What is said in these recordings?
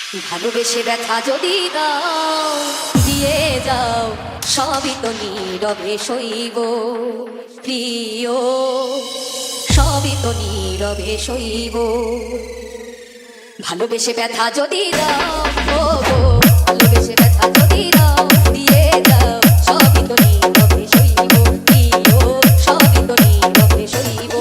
ভালোবেসে ব্যথা যদি দাও দিয়ে যাও, সবই তো নীরবে সইব প্রিয়, সবই তো নীরবে সইব। ভালোবেসে ব্যথা যদি দাও, ও গো ভালোবেসে ব্যথা যদি দাও দিয়ে যাও, সবই তো নীরবে সইব প্রিয়, সবই তো নীরবে সইব।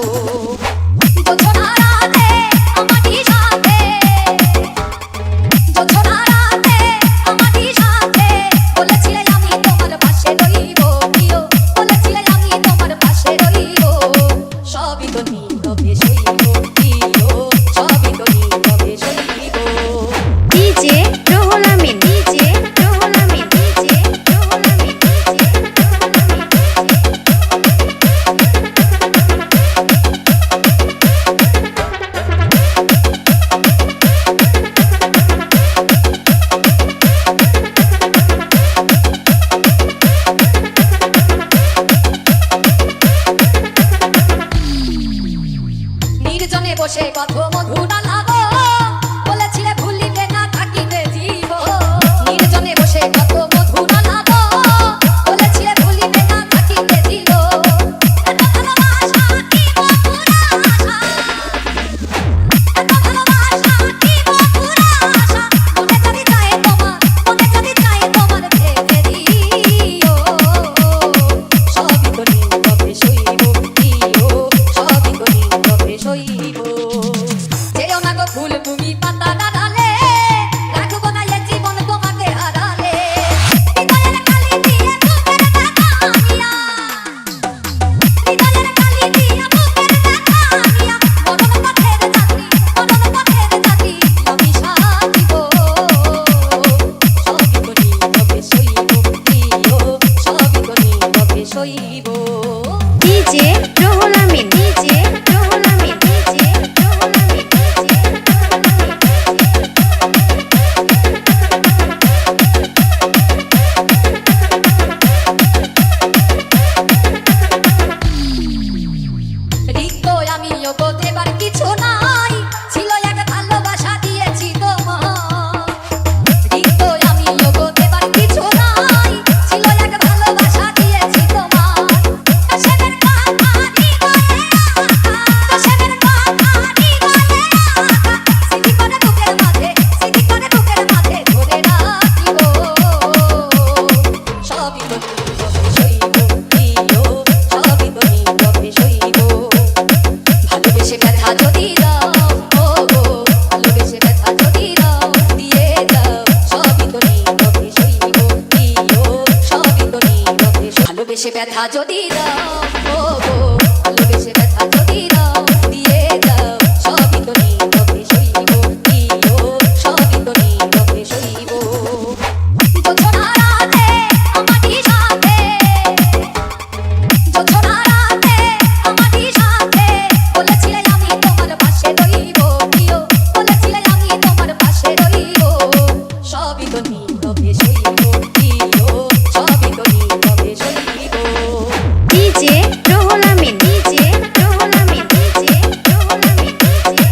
নির্জনে বসে কত মধু ডালাবো, বলেছিলে ভুলিবে না থাকিবে জীব। নির্জনে বসে কত মধু ডালাবো, বলেছিলে ভুলিবে না থাকিবে জীব। এত ভালোবাসা কি মধুর আশা, এত ভালোবাসা কি মধুর আশা, মনে যদি চায় তোমার, মনে যদি চায় তোমার ভেবে দিও, সবই তো নীরবে সইব প্রিয়, সবই তো নীরবে সইব। যেও না গো ফুল তুমি পাতা ডালে, রাখবো না এ জীবন তোমাকে হারালে। হৃদয়ের কালি দিয়ে বুকের ব্যথা আনিয়া, হৃদয়ের কালি দিয়ে বুকের ব্যথা আনিয়া, মরণ পথের যাত্রী, মরণ পথের যাত্রী আমি সাজিব, সবই তো নীরবে সইব প্রিয়, সবই তো নীরবে সইব। DJ Ruhul Amin, DJ Ruhul Amin, DJ Ruhul Amin, রিক্ত আমি গো দেবার কিছু নাই, ছিল এক ভালোবাসা দিয়েছি তোমার। রিক্ত আমি গো দেবার কিছু নাই, ছিল এক ভালোবাসা দিয়েছি তোমার। কাশেমের কথা হৃদয়ে আঘাত, কাশেমের কথা হৃদয়ে আঘাত, স্মৃতি করে বুকের মাঝে, স্মৃতি করে বুকের মাঝে ধরে রাখিব, সবই তো নীরবে সইব প্রিয়, সবই তো নীরবে সইব। ভালোবেসে ব্যথা যদি দাও, ও গো ভালোবেসে ব্যথা যদি দাও দিয়ে যাও, সবই তো নীরবে সইব প্রিয়, সবই তো নীরবে সইব। ভালোবেসে ব্যথা যদি দাও, ও গো ভালোবেসে ব্যথা যদি দাও দিয়ে যাও, সবই তো নীরবে সইব প্রিয়, সবই তো নীরবে সইব। যোছনা রাতে আমারই সাথে, যোছনা রাতে আমারই সাথে, বলেছিলে আমি তোমার পাশে রইব প্রিয়, বলেছিলে আমি তোমার পাশে রইব, সবই তো নীরবে সইব প্রিয়, সবই তো নীরবে সইব। DJ Ruhul Amin, DJ Ruhul Amin, DJ Ruhul Amin, DJ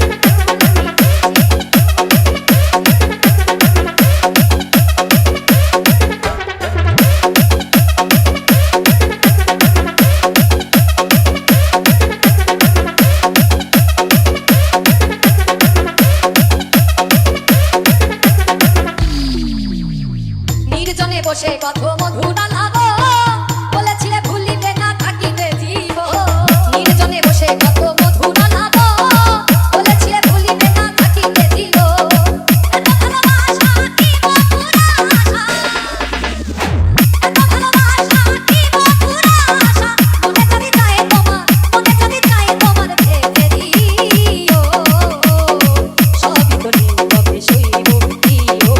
নির্জনে বসে কত মধু ডালাবো, বলেছিলে ভুলিবে না থাকিবে জীব। নির্জনে বসে কত মধু ডালাবো, বলেছিলে ভুলিবে না থাকিবে জীব। এত ভালোবাসা কি মধুর আশা, এত ভালোবাসা কি মধুর আশা, মনে যদি চায় তোমার, মনে যদি চায় তোমার ভেবে দিও, সবই তো নীরবে সইব প্রিয়,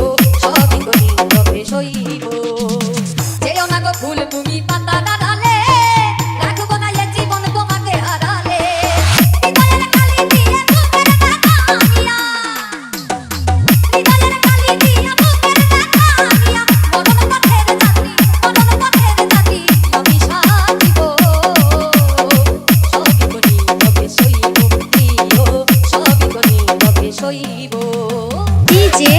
সবই তো নীরবে সইব। যেও না গো ফুল তুমি পাতা ডালে, রাখবো না এ জীবন তোমাকে হারালে। হৃদয়ের কালি দিয়ে বুকের ব্যথা আনিয়া, হৃদয়ের কালি দিয়ে বুকের ব্যথা আনিয়া, মরণ পথের যাত্রী, মরণ পথের যাত্রী আমি সাজিব, সবই তো নীরবে সইব প্রিয়, সবই তো নীরবে সইব। ডিজে